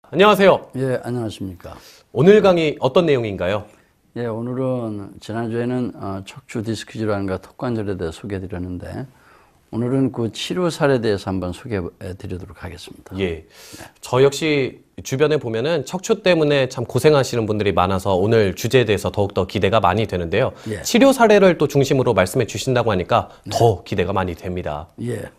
안녕하세요. 예, 안녕하십니까. 오늘 강의 어떤 내용인가요? 예, 오늘은 지난주에는 척추 디스크 질환과 턱관절에 대해 소개해 드렸는데 오늘은 그 치료 사례에 대해서 한번 소개해 드리도록 하겠습니다. 예. 저 역시 주변에 보면은 척추 때문에 참 고생하시는 분들이 많아서 오늘 주제에 대해서 더욱더 기대가 많이 되는데요. 예. 치료 사례를 또 중심으로 말씀해 주신다고 하니까 더 기대가 많이 됩니다. 예.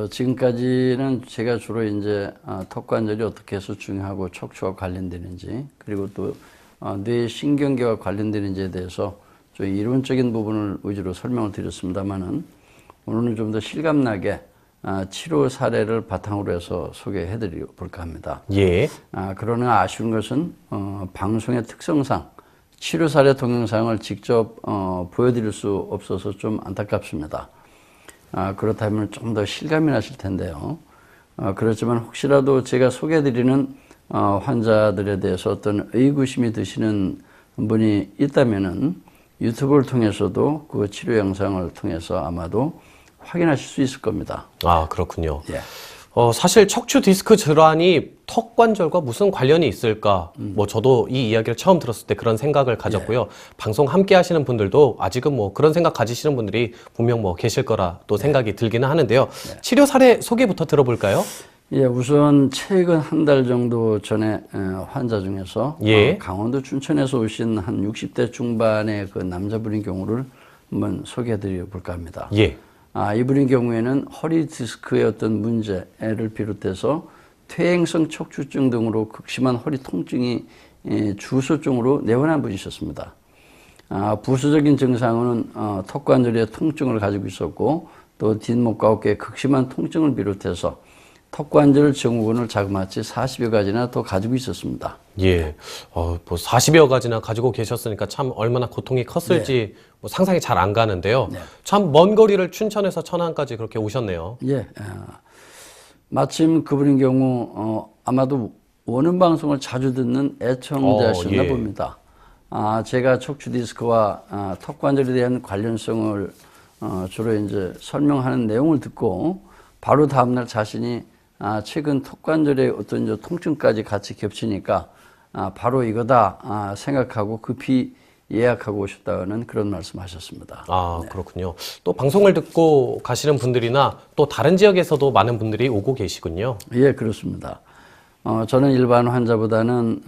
지금까지는 제가 주로 이제 턱관절이 어떻게 해서 중요하고 척추와 관련되는지, 그리고 또 뇌 신경계와 관련되는지에 대해서 좀 이론적인 부분을 위주로 설명을 드렸습니다만은 오늘은 좀 더 실감나게 치료 사례를 바탕으로 해서 소개해 드려 볼까 합니다. 예. 그러나 아쉬운 것은 방송의 특성상 치료 사례 동영상을 직접 보여드릴 수 없어서 좀 안타깝습니다. 그렇다면 좀 더 실감이 나실 텐데요. 그렇지만 혹시라도 제가 소개해드리는 환자들에 대해서 어떤 의구심이 드시는 분이 있다면은 유튜브를 통해서도 그 치료 영상을 통해서 아마도 확인하실 수 있을 겁니다. 아, 그렇군요. 예. 사실 척추 디스크 질환이 턱 관절과 무슨 관련이 있을까? 저도 이 이야기를 처음 들었을 때 그런 생각을 가졌고요. 방송 함께 하시는 분들도 아직은 그런 생각 가지시는 분들이 분명 계실 거라 또 생각이 들기는 하는데요. 치료 사례 소개부터 들어볼까요? 예, 우선 최근 한 달 정도 전에 환자 중에서 예. 강원도 춘천에서 오신 한 60대 중반의 그 남자분의 경우를 한번 소개해 드려 볼까 합니다. 예. 이분의 경우에는 허리 디스크의 어떤 문제를 비롯해서 퇴행성 척추증 등으로 극심한 허리 통증이 주소증으로 내원한 분이셨습니다. 부수적인 증상은 턱관절의 통증을 가지고 있었고 또 뒷목과 어깨의 극심한 통증을 비롯해서 턱관절 증후군을 자그마치 40여 가지나 더 가지고 있었습니다. 예. 40여 가지나 가지고 계셨으니까 참 얼마나 고통이 컸을지 상상이 잘 안 가는데요. 참 먼 거리를 춘천에서 천안까지 그렇게 오셨네요. 예. 마침 그분의 경우 아마도 원음 방송을 자주 듣는 애청자셨나 예. 봅니다. 제가 척추 디스크와 턱관절에 대한 관련성을 주로 이제 설명하는 내용을 듣고 바로 다음날 자신이 최근 턱관절의 어떤 이제 통증까지 같이 겹치니까 바로 이거다 생각하고 급히 예약하고 오셨다는 그런 말씀하셨습니다. 그렇군요. 또 방송을 듣고 가시는 분들이나 또 다른 지역에서도 많은 분들이 오고 계시군요. 예, 그렇습니다. 저는 일반 환자보다는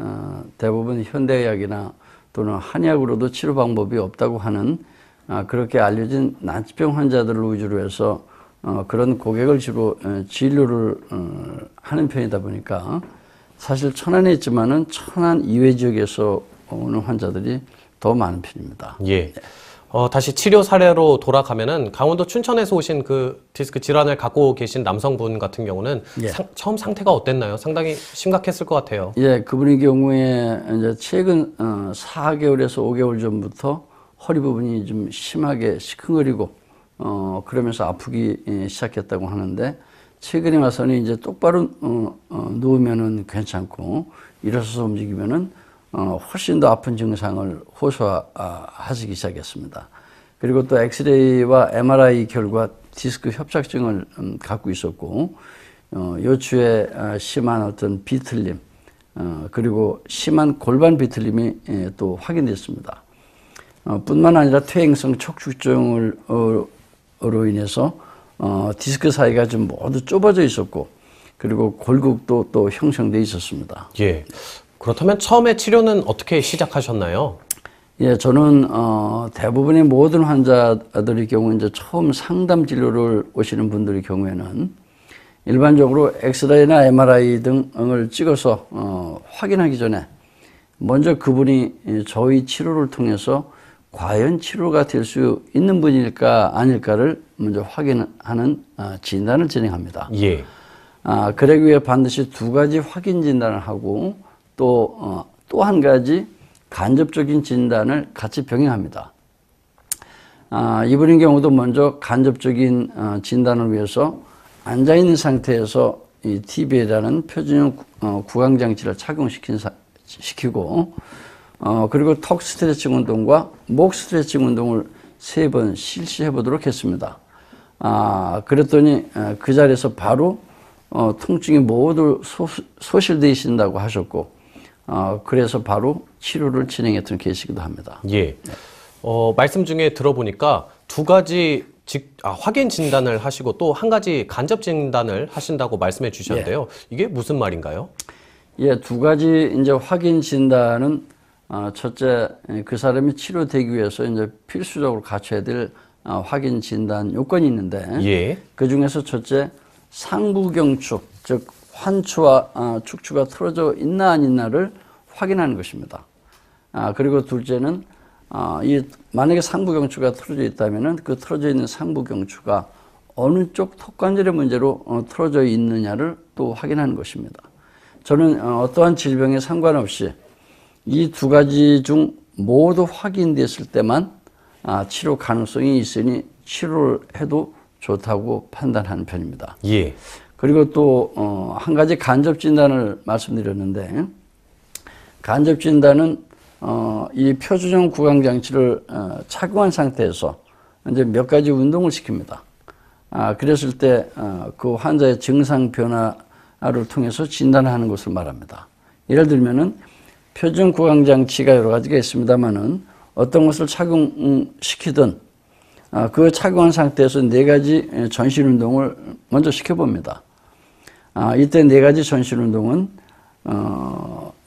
대부분 현대의학이나 또는 한의학으로도 치료 방법이 없다고 하는 그렇게 알려진 난치병 환자들을 위주로 해서 그런 고객을 주로 진료를 하는 편이다 보니까 사실 천안에 있지만은 천안 이외 지역에서 오는 환자들이 더 많은 편입니다. 예. 다시 치료 사례로 돌아가면은 강원도 춘천에서 오신 그 디스크 질환을 갖고 계신 남성분 같은 경우는 처음 상태가 어땠나요? 상당히 심각했을 것 같아요. 예, 그분의 경우에 이제 최근 4개월에서 5개월 전부터 허리 부분이 좀 심하게 시큰거리고 그러면서 아프기 시작했다고 하는데 최근에 와서는 이제 똑바로 누우면은 괜찮고 일어서서 움직이면은 훨씬 더 아픈 증상을 호소하시기 시작했습니다. 그리고 또 엑스레이와 MRI 결과 디스크 협착증을 갖고 있었고 요추에 심한 어떤 비틀림 그리고 심한 골반 비틀림이 또 확인됐습니다. 뿐만 아니라 퇴행성 척추증으로 인해서 디스크 사이가 좀 모두 좁아져 있었고 그리고 골격도 또 형성돼 있었습니다. 예. 그렇다면 처음에 치료는 어떻게 시작하셨나요? 예, 저는 대부분의 모든 환자들의 경우 이제 처음 상담 진료를 오시는 분들의 경우에는 일반적으로 엑스레이나 MRI 등을 찍어서 확인하기 전에 먼저 그분이 저희 치료를 통해서 과연 치료가 될 수 있는 분일까 아닐까를 먼저 확인하는 진단을 진행합니다. 예. 그러기 위해 반드시 두 가지 확인 진단을 하고 또 한 가지 간접적인 진단을 같이 병행합니다. 이분의 경우도 먼저 간접적인 진단을 위해서 앉아있는 상태에서 이 TBA라는 표준형 구강장치를 착용시키고 그리고 턱 스트레칭 운동과 목 스트레칭 운동을 3번 실시해 보도록 했습니다. 그랬더니 그 자리에서 바로 통증이 모두 소실되신다고 하셨고, 그래서 바로 치료를 진행했던 케이스이기도 합니다. 예. 말씀 중에 들어보니까 두 가지 확인 진단을 하시고 또 한 가지 간접 진단을 하신다고 말씀해 주셨는데요. 이게 무슨 말인가요? 예, 두 가지 이제 확인 진단은 첫째, 그 사람이 치료되기 위해서 이제 필수적으로 갖춰야 될 확인 진단 요건이 있는데, 예. 그 중에서 첫째, 상부경축, 즉 환추와 축추가 틀어져 있나 안 있나를 확인하는 것입니다. 그리고 둘째는 만약에 상부경추가 틀어져 있다면은 그 틀어져 있는 상부경추가 어느 쪽 턱관절의 문제로 틀어져 있느냐를 또 확인하는 것입니다. 저는 어떠한 질병에 상관없이 이 두 가지 중 모두 확인됐을 때만 치료 가능성이 있으니 치료를 해도 좋다고 판단하는 편입니다. 예. 그리고 또 한 가지 간접 진단을 말씀드렸는데, 간접 진단은 이 표준형 구강 장치를 착용한 상태에서 이제 몇 가지 운동을 시킵니다. 그랬을 때 그 환자의 증상 변화를 통해서 진단하는 것을 말합니다. 예를 들면은 표준 구강 장치가 여러 가지가 있습니다만은 어떤 것을 착용시키든 그 착용한 상태에서 네 가지 전신 운동을 먼저 시켜봅니다. 이때 네 가지 전신 운동은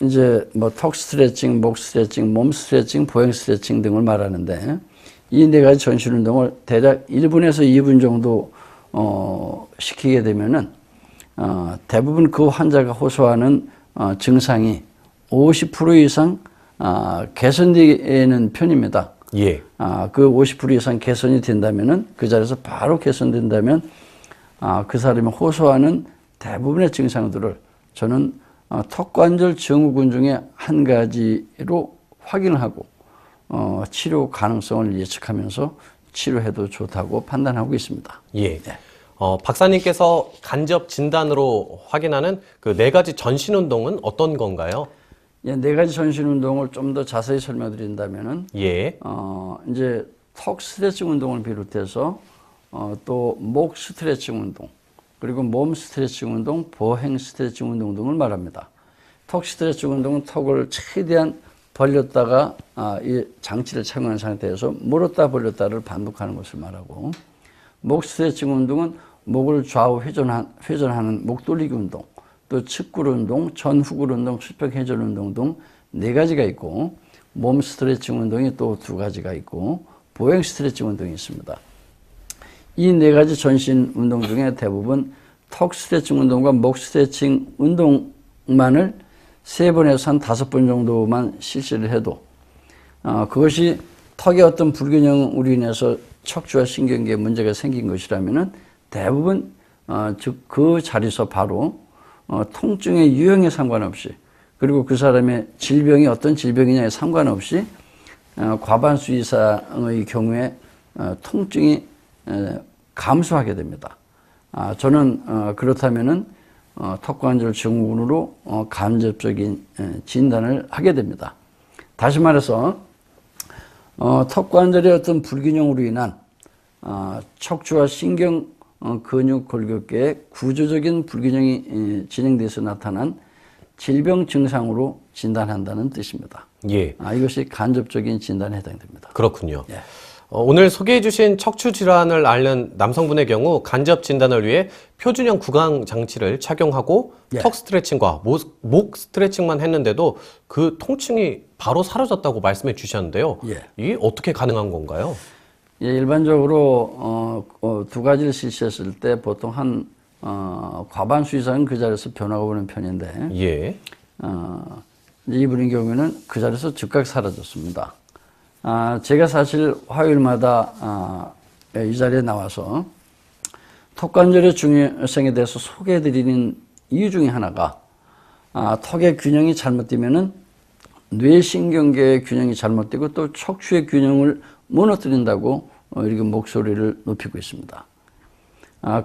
이제 뭐 턱 스트레칭, 목 스트레칭, 몸 스트레칭, 보행 스트레칭 등을 말하는데, 이 네 가지 전신 운동을 대략 1분에서 2분 정도 시키게 되면은 대부분 그 환자가 호소하는 증상이 50% 이상 개선되는 편입니다. 예. 그 50% 이상 개선이 된다면은, 그 자리에서 바로 개선된다면 그 사람이 호소하는 대부분의 증상들을 저는 턱관절 증후군 중에 한 가지로 확인을 하고 치료 가능성을 예측하면서 치료해도 좋다고 판단하고 있습니다. 예. 박사님께서 간접 진단으로 확인하는 그 네 가지 전신 운동은 어떤 건가요? 예, 네 가지 전신 운동을 좀 더 자세히 설명드린다면은, 예. 이제 턱 스트레칭 운동을 비롯해서 또 목 스트레칭 운동, 그리고 몸 스트레칭 운동, 보행 스트레칭 운동 등을 말합니다. 턱 스트레칭 운동은 턱을 최대한 벌렸다가 이 장치를 착용한 상태에서 물었다 벌렸다를 반복하는 것을 말하고, 목 스트레칭 운동은 목을 좌우 회전하는 목 돌리기 운동, 또 측굴 운동, 전후굴 운동, 수평 회전 운동 등 네 가지가 있고, 몸 스트레칭 운동이 또 두 가지가 있고, 보행 스트레칭 운동이 있습니다. 이 네 가지 전신 운동 중에 대부분 턱 스트레칭 운동과 목 스트레칭 운동만을 3번에서 한 5번 정도만 실시를 해도 그것이 턱의 어떤 불균형으로 인해서 척추와 신경계에 문제가 생긴 것이라면은 대부분 즉 그 자리에서 바로 통증의 유형에 상관없이, 그리고 그 사람의 질병이 어떤 질병이냐에 상관없이 과반수 이상의 경우에 통증이 감소하게 됩니다. 저는 그렇다면은 턱관절 증후군으로 간접적인 진단을 하게 됩니다. 다시 말해서 턱관절의 어떤 불균형으로 인한 척추와 신경 근육 골격계의 구조적인 불균형이 진행돼서 나타난 질병 증상으로 진단한다는 뜻입니다. 예. 이것이 간접적인 진단에 해당됩니다. 그렇군요. 예. 오늘 소개해 주신 척추 질환을 앓는 남성분의 경우 간접 진단을 위해 표준형 구강 장치를 착용하고 예. 턱 스트레칭과 목 스트레칭만 했는데도 그 통증이 바로 사라졌다고 말씀해 주셨는데요. 예. 이게 어떻게 가능한 건가요? 예, 일반적으로 두 가지를 실시했을 때 보통 한 과반수 이상은 그 자리에서 변화가 오는 편인데, 예. 이분의 경우에는 그 자리에서 즉각 사라졌습니다. 제가 사실 화요일마다 이 자리에 나와서 턱관절의 중요성에 대해서 소개해드리는 이유 중에 하나가, 턱의 균형이 잘못되면은 뇌신경계의 균형이 잘못되고 또 척추의 균형을 무너뜨린다고 이렇게 목소리를 높이고 있습니다.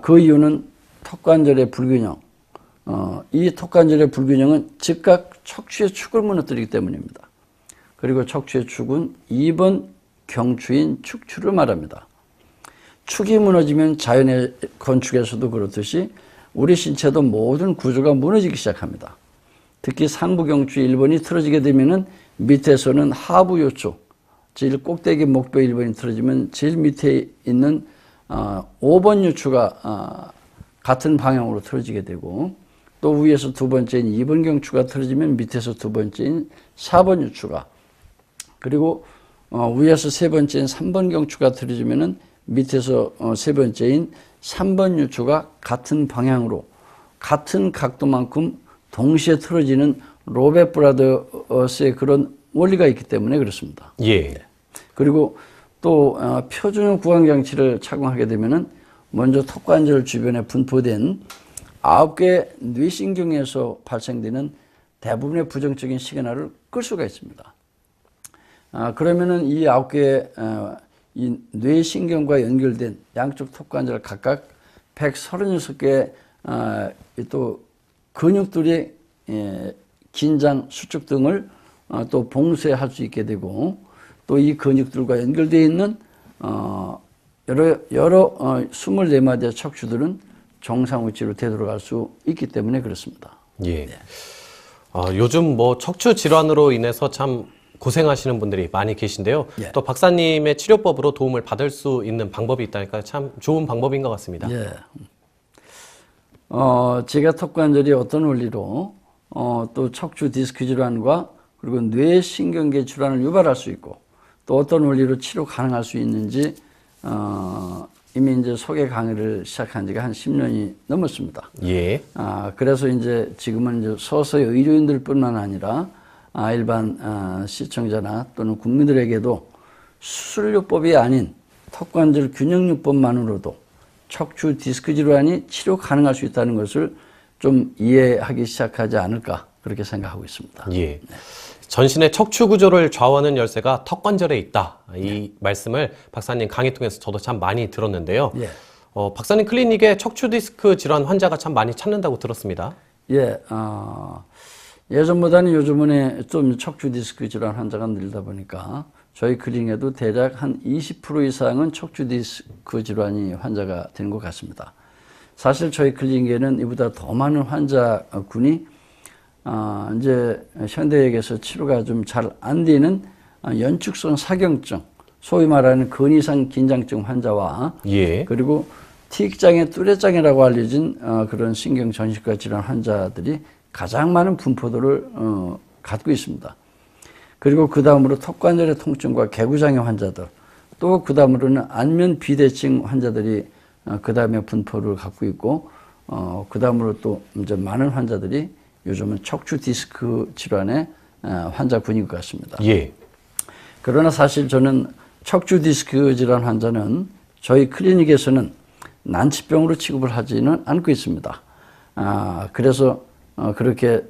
그 이유는 턱관절의 불균형, 이 턱관절의 불균형은 즉각 척추의 축을 무너뜨리기 때문입니다. 그리고 척추의 축은 2번 경추인 축추를 말합니다. 축이 무너지면 자연의 건축에서도 그렇듯이 우리 신체도 모든 구조가 무너지기 시작합니다. 특히 상부경추 1번이 틀어지게 되면은 밑에서는 하부 요추, 제일 꼭대기 목뼈 1번이 틀어지면 제일 밑에 있는 5번 요추가 같은 방향으로 틀어지게 되고, 또 위에서 두 번째인 2번 경추가 틀어지면 밑에서 두 번째인 4번 요추가, 그리고 위에서 세 번째인 3번 경추가 틀어지면은 밑에서 세 번째인 3번 요추가 같은 방향으로 같은 각도만큼 동시에 틀어지는 로벳 브라더스의 그런 원리가 있기 때문에 그렇습니다. 예. 그리고 또 표준형 구강장치를 착용하게 되면은 먼저 턱관절 주변에 분포된 9개의 뇌신경에서 발생되는 대부분의 부정적인 시그널을 끌 수가 있습니다. 그러면은 이 9개의 이 뇌신경과 연결된 양쪽 턱관절 각각 136개의 또 근육들이 긴장, 수축 등을 또 봉쇄할 수 있게 되고, 또 이 근육들과 연결되어 있는 여러 24마디의 척추들은 정상 위치로 되돌아갈 수 있기 때문에 그렇습니다. 예. 요즘 뭐 척추 질환으로 인해서 참 고생하시는 분들이 많이 계신데요. 예. 또 박사님의 치료법으로 도움을 받을 수 있는 방법이 있다니까 참 좋은 방법인 것 같습니다. 예. 제가 턱관절이 어떤 원리로 또 척추 디스크 질환과 그리고 뇌신경계 질환을 유발할 수 있고, 또 어떤 원리로 치료 가능할 수 있는지 이미 이제 소개 강의를 시작한 지가 한 10년이 넘었습니다. 예. 그래서 이제 지금은 이제 서서히 의료인들뿐만 아니라 일반 시청자나 또는 국민들에게도 수술요법이 아닌 턱관절 균형요법만으로도 척추 디스크 질환이 치료 가능할 수 있다는 것을 좀 이해하기 시작하지 않을까, 그렇게 생각하고 있습니다. 예. 네. 전신의 척추 구조를 좌우하는 열쇠가 턱관절에 있다. 이 말씀을 박사님 강의 통해서 저도 참 많이 들었는데요. 예. 박사님 클리닉에 척추 디스크 질환 환자가 참 많이 찾는다고 들었습니다. 예, 예전보다는 요즘은 좀 척추 디스크 질환 환자가 늘다 보니까 저희 클리닉에도 대략 한 20% 이상은 척추 디스크 질환이 환자가 되는 것 같습니다. 사실 저희 클리닉에는 이보다 더 많은 환자군이 이제 현대의학에서 치료가 좀 잘 안 되는 연축성 사경증, 소위 말하는 근이상 긴장증 환자와 예. 그리고 티익장애, 뚜레장애라고 알려진 그런 신경전신과 질환 환자들이 가장 많은 분포도를 갖고 있습니다. 그리고 그 다음으로 턱관절의 통증과 개구장애 환자들, 또 그 다음으로는 안면 비대증 환자들이 그 다음에 분포를 갖고 있고, 그 다음으로 또 이제 많은 환자들이 요즘은 척추 디스크 질환의 환자군인 것 같습니다. 예. 그러나 사실 저는 척추 디스크 질환 환자는 저희 클리닉에서는 난치병으로 취급을 하지는 않고 있습니다. 그래서 그렇게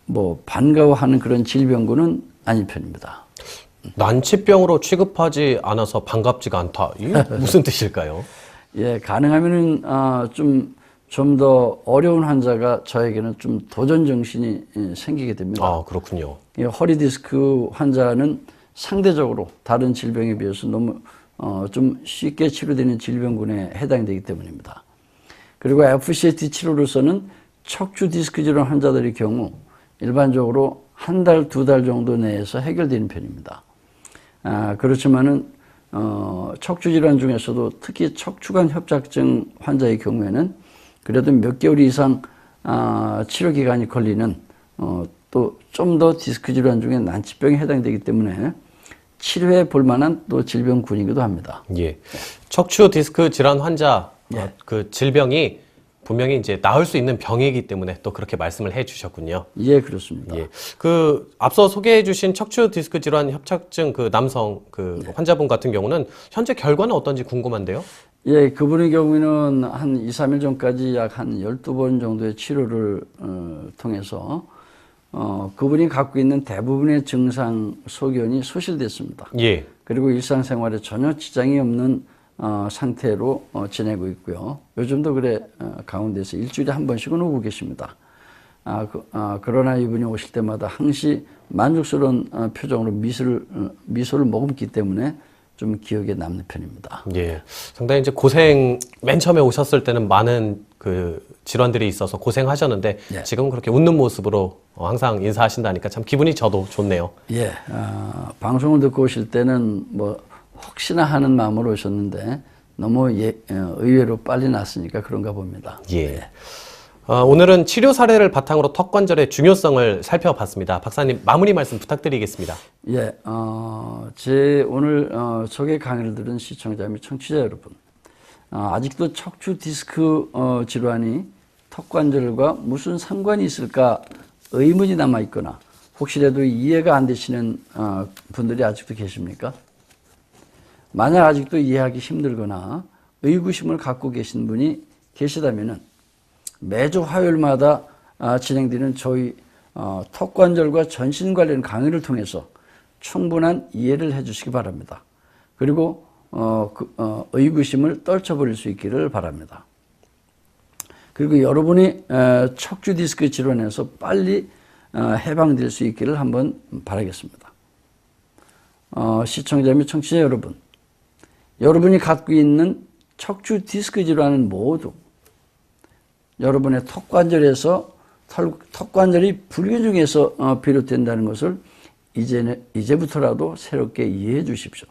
뭐 반가워하는 그런 질병군은 아닌 편입니다. 난치병으로 취급하지 않아서 반갑지가 않다. 이게 무슨 뜻일까요? 예, 가능하면은 좀 더 어려운 환자가 저에게는 좀 도전 정신이 생기게 됩니다. 그렇군요. 허리 디스크 환자는 상대적으로 다른 질병에 비해서 너무 좀 쉽게 치료되는 질병군에 해당되기 때문입니다. 그리고 FCAT 치료로서는 척추 디스크 질환 환자들의 경우 일반적으로 한 달, 두 달 정도 내에서 해결되는 편입니다. 그렇지만은 척추 질환 중에서도 특히 척추관 협착증 환자의 경우에는 그래도 몇 개월 이상 치료 기간이 걸리는 또 좀 더 디스크 질환 중에 난치병에 해당되기 때문에 치료해 볼 만한 또 질병군이기도 합니다. 예. 척추 디스크 질환 환자 예. 그 질병이 분명히 이제 나을 수 있는 병이기 때문에 또 그렇게 말씀을 해 주셨군요. 예, 그렇습니다. 예. 그 앞서 소개해 주신 척추 디스크 질환 협착증 그 남성 그 환자분 같은 경우는 현재 결과는 어떤지 궁금한데요. 예, 그분의 경우에는 한 2, 3일 전까지 약 한 12번 정도의 치료를 통해서 그분이 갖고 있는 대부분의 증상 소견이 소실됐습니다. 예. 그리고 일상생활에 전혀 지장이 없는 상태로 지내고 있고요. 요즘도 그래 가운데서 일주일에 한 번씩은 오고 계십니다. 그러나 이분이 오실 때마다 항시 만족스러운 표정으로 미소를 머금기 때문에 좀 기억에 남는 편입니다. 예. 상당히 이제 맨 처음에 오셨을 때는 많은 그 질환들이 있어서 고생하셨는데 예. 지금은 그렇게 웃는 모습으로 항상 인사하신다니까 참 기분이 저도 좋네요. 예, 방송을 듣고 오실 때는 뭐 혹시나 하는 마음으로 오셨는데 너무 의외로 빨리 났으니까 그런가 봅니다. 예. 오늘은 치료 사례를 바탕으로 턱관절의 중요성을 살펴봤습니다. 박사님 마무리 말씀 부탁드리겠습니다. 예, 제 오늘 소개 강의를 들은 시청자 및 청취자 여러분, 아직도 척추 디스크 질환이 턱관절과 무슨 상관이 있을까 의문이 남아 있거나 혹시라도 이해가 안 되시는 분들이 아직도 계십니까? 만약 아직도 이해하기 힘들거나 의구심을 갖고 계신 분이 계시다면은 매주 화요일마다 진행되는 저희 턱관절과 전신 관련 강의를 통해서 충분한 이해를 해주시기 바랍니다. 그리고 의구심을 떨쳐버릴 수 있기를 바랍니다. 그리고 여러분이 척추 디스크 질환에서 빨리 해방될 수 있기를 한번 바라겠습니다. 시청자 및 청취자 여러분, 여러분이 갖고 있는 척추 디스크 질환은 모두 여러분의 턱관절에서 턱관절이 불균형에서 비롯된다는 것을 이제부터라도 새롭게 이해해 주십시오.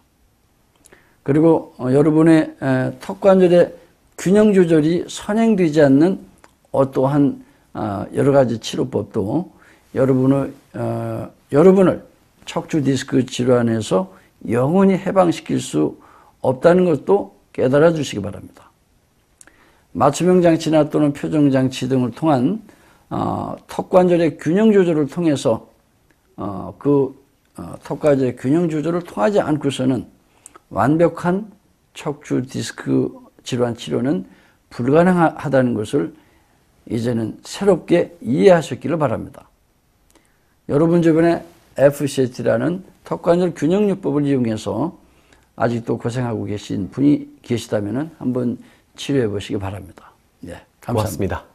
그리고 여러분의 턱관절의 균형 조절이 선행되지 않는 어떠한 여러 가지 치료법도 여러분을 척추 디스크 질환에서 영원히 해방시킬 수 없다는 것도 깨달아 주시기 바랍니다. 맞춤형 장치나 또는 표정 장치 등을 통한 턱관절의 균형 조절을 통해서 턱관절의 균형 조절을 통하지 않고서는 완벽한 척추 디스크 질환 치료는 불가능하다는 것을 이제는 새롭게 이해하셨기를 바랍니다. 여러분 주변에 FCT라는 턱관절 균형요법을 이용해서 아직도 고생하고 계신 분이 계시다면 한번 치료해 보시기 바랍니다. 네, 감사합니다. 고맙습니다.